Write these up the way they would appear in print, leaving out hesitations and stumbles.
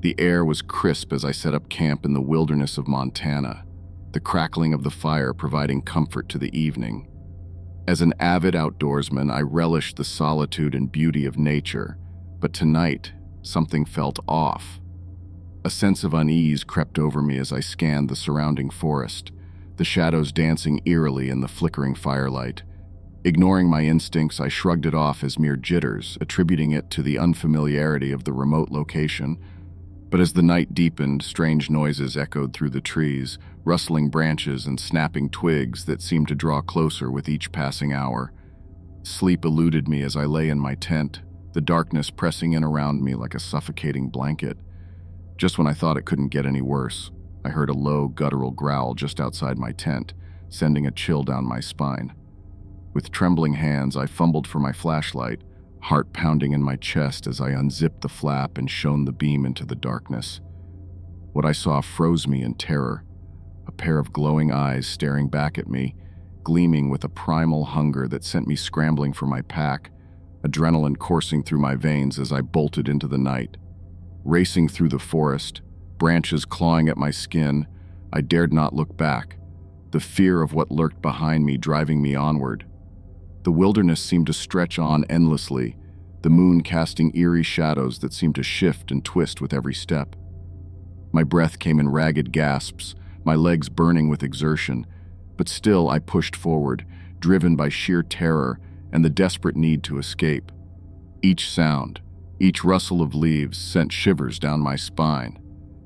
The air was crisp as I set up camp in the wilderness of Montana, the crackling of the fire providing comfort to the evening. As an avid outdoorsman, I relished the solitude and beauty of nature, but tonight, something felt off. A sense of unease crept over me as I scanned the surrounding forest, the shadows dancing eerily in the flickering firelight. Ignoring my instincts, I shrugged it off as mere jitters, attributing it to the unfamiliarity of the remote location. But as the night deepened, strange noises echoed through the trees, rustling branches and snapping twigs that seemed to draw closer with each passing hour. Sleep eluded me as I lay in my tent, the darkness pressing in around me like a suffocating blanket. Just when I thought it couldn't get any worse, I heard a low, guttural growl just outside my tent, sending a chill down my spine. With trembling hands, I fumbled for my flashlight, heart pounding in my chest as I unzipped the flap and shone the beam into the darkness. What I saw froze me in terror, a pair of glowing eyes staring back at me, gleaming with a primal hunger that sent me scrambling for my pack, adrenaline coursing through my veins as I bolted into the night. Racing through the forest, branches clawing at my skin, I dared not look back, the fear of what lurked behind me driving me onward. The wilderness seemed to stretch on endlessly, the moon casting eerie shadows that seemed to shift and twist with every step. My breath came in ragged gasps, my legs burning with exertion, but still I pushed forward, driven by sheer terror and the desperate need to escape. Each sound, each rustle of leaves sent shivers down my spine,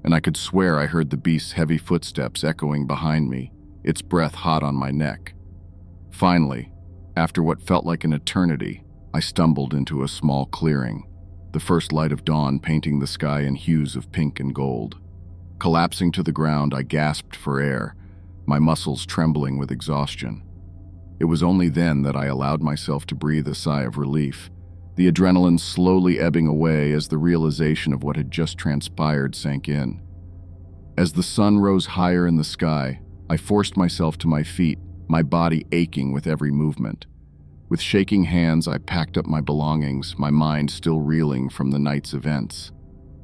and I could swear I heard the beast's heavy footsteps echoing behind me, its breath hot on my neck. Finally, after what felt like an eternity, I stumbled into a small clearing, the first light of dawn painting the sky in hues of pink and gold. Collapsing to the ground, I gasped for air, my muscles trembling with exhaustion. It was only then that I allowed myself to breathe a sigh of relief, the adrenaline slowly ebbing away as the realization of what had just transpired sank in. As the sun rose higher in the sky, I forced myself to my feet, my body aching with every movement. With shaking hands, I packed up my belongings, my mind still reeling from the night's events.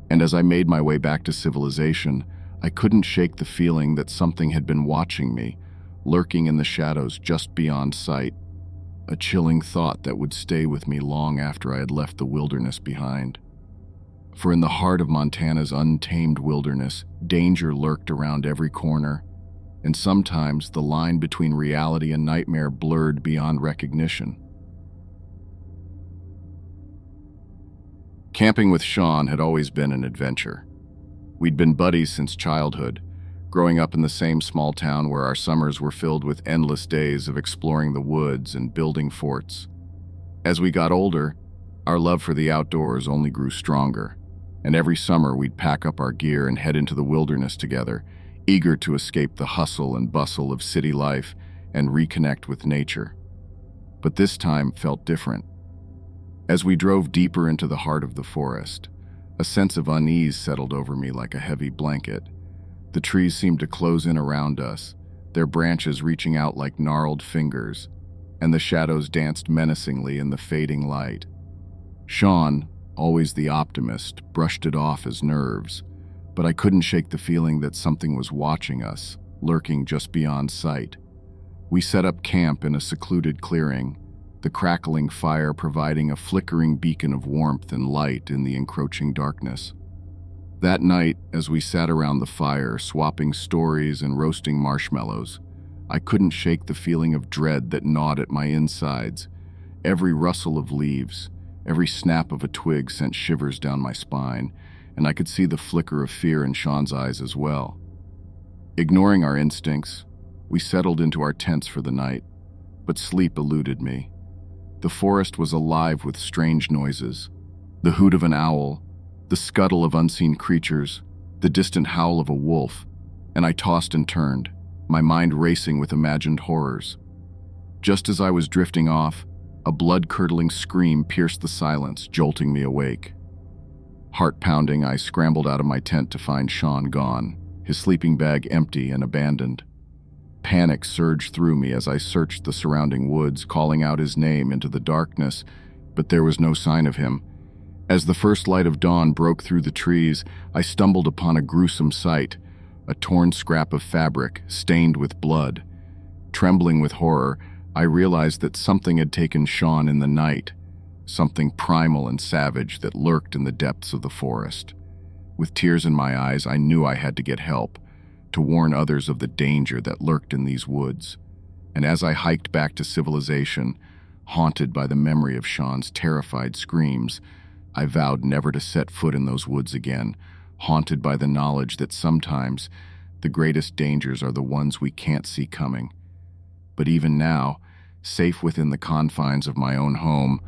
And as I made my way back to civilization, I couldn't shake the feeling that something had been watching me, lurking in the shadows just beyond sight, a chilling thought that would stay with me long after I had left the wilderness behind. For in the heart of Montana's untamed wilderness, danger lurked around every corner, and sometimes the line between reality and nightmare blurred beyond recognition. Camping with Sean had always been an adventure. We'd been buddies since childhood, growing up in the same small town where our summers were filled with endless days of exploring the woods and building forts. As we got older, our love for the outdoors only grew stronger, and every summer we'd pack up our gear and head into the wilderness together, eager to escape the hustle and bustle of city life and reconnect with nature. But this time felt different. As we drove deeper into the heart of the forest, a sense of unease settled over me like a heavy blanket. The trees seemed to close in around us, their branches reaching out like gnarled fingers, and the shadows danced menacingly in the fading light. Sean, always the optimist, brushed it off as nerves, but I couldn't shake the feeling that something was watching us, lurking just beyond sight. We set up camp in a secluded clearing, the crackling fire providing a flickering beacon of warmth and light in the encroaching darkness. That night, as we sat around the fire, swapping stories and roasting marshmallows, I couldn't shake the feeling of dread that gnawed at my insides. Every rustle of leaves, every snap of a twig sent shivers down my spine, and I could see the flicker of fear in Sean's eyes as well. Ignoring our instincts, we settled into our tents for the night, but sleep eluded me. The forest was alive with strange noises, the hoot of an owl, the scuttle of unseen creatures, the distant howl of a wolf, and I tossed and turned, my mind racing with imagined horrors. Just as I was drifting off, a blood-curdling scream pierced the silence, jolting me awake. Heart pounding, I scrambled out of my tent to find Sean gone, his sleeping bag empty and abandoned. Panic surged through me as I searched the surrounding woods, calling out his name into the darkness, but there was no sign of him. As the first light of dawn broke through the trees, I stumbled upon a gruesome sight, a torn scrap of fabric stained with blood. Trembling with horror, I realized that something had taken Sean in the night, something primal and savage that lurked in the depths of the forest. With tears in my eyes, I knew I had to get help, to warn others of the danger that lurked in these woods. And as I hiked back to civilization, haunted by the memory of Sean's terrified screams, I vowed never to set foot in those woods again, haunted by the knowledge that sometimes the greatest dangers are the ones we can't see coming. But even now, safe within the confines of my own home,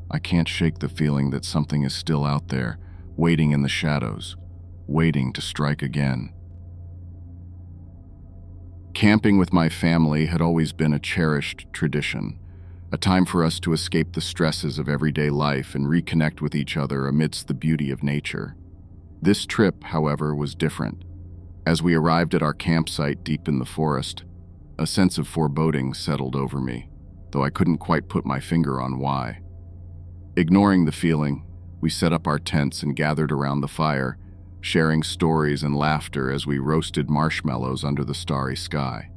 I can't shake the feeling that something is still out there, waiting in the shadows, waiting to strike again. Camping with my family had always been a cherished tradition, a time for us to escape the stresses of everyday life and reconnect with each other amidst the beauty of nature. This trip, however, was different. As we arrived at our campsite deep in the forest, a sense of foreboding settled over me, though I couldn't quite put my finger on why. Ignoring the feeling, we set up our tents and gathered around the fire, sharing stories and laughter as we roasted marshmallows under the starry sky.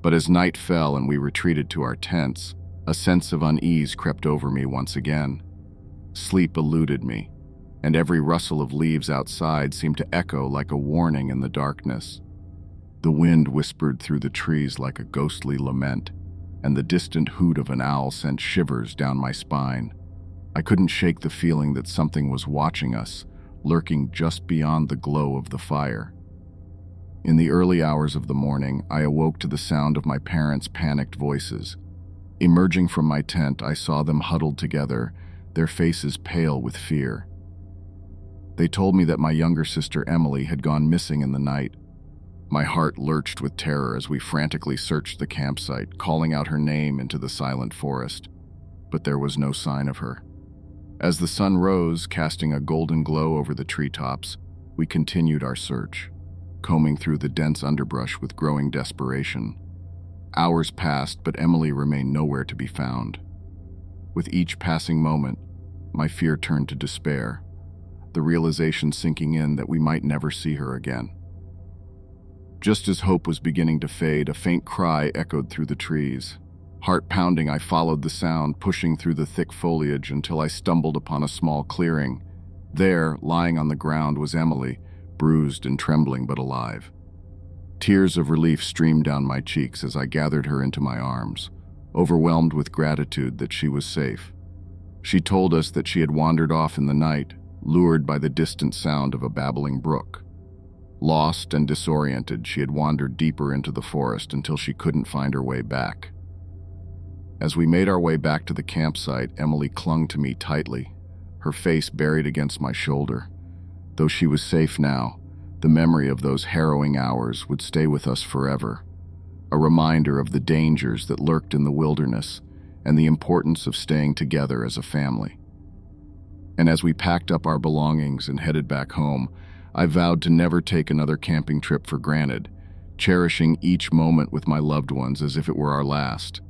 But as night fell and we retreated to our tents, a sense of unease crept over me once again. Sleep eluded me, and every rustle of leaves outside seemed to echo like a warning in the darkness. The wind whispered through the trees like a ghostly lament, and the distant hoot of an owl sent shivers down my spine. I couldn't shake the feeling that something was watching us, lurking just beyond the glow of the fire. In the early hours of the morning, I awoke to the sound of my parents' panicked voices. Emerging from my tent, I saw them huddled together, their faces pale with fear. They told me that my younger sister Emily had gone missing in the night. My heart lurched with terror as we frantically searched the campsite, calling out her name into the silent forest. But there was no sign of her. As the sun rose, casting a golden glow over the treetops, we continued our search, combing through the dense underbrush with growing desperation. Hours passed, but Emily remained nowhere to be found. With each passing moment, my fear turned to despair, the realization sinking in that we might never see her again. Just as hope was beginning to fade, a faint cry echoed through the trees. Heart pounding, I followed the sound, pushing through the thick foliage until I stumbled upon a small clearing. There, lying on the ground, was Emily, bruised and trembling but alive. Tears of relief streamed down my cheeks as I gathered her into my arms, overwhelmed with gratitude that she was safe. She told us that she had wandered off in the night, lured by the distant sound of a babbling brook. Lost and disoriented, she had wandered deeper into the forest until she couldn't find her way back. As we made our way back to the campsite, Emily clung to me tightly, her face buried against my shoulder. Though she was safe now, the memory of those harrowing hours would stay with us forever, a reminder of the dangers that lurked in the wilderness and the importance of staying together as a family. And as we packed up our belongings and headed back home, I vowed to never take another camping trip for granted, cherishing each moment with my loved ones as if it were our last.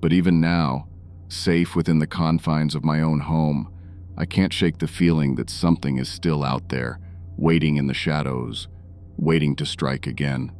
But even now, safe within the confines of my own home, I can't shake the feeling that something is still out there, waiting in the shadows, waiting to strike again.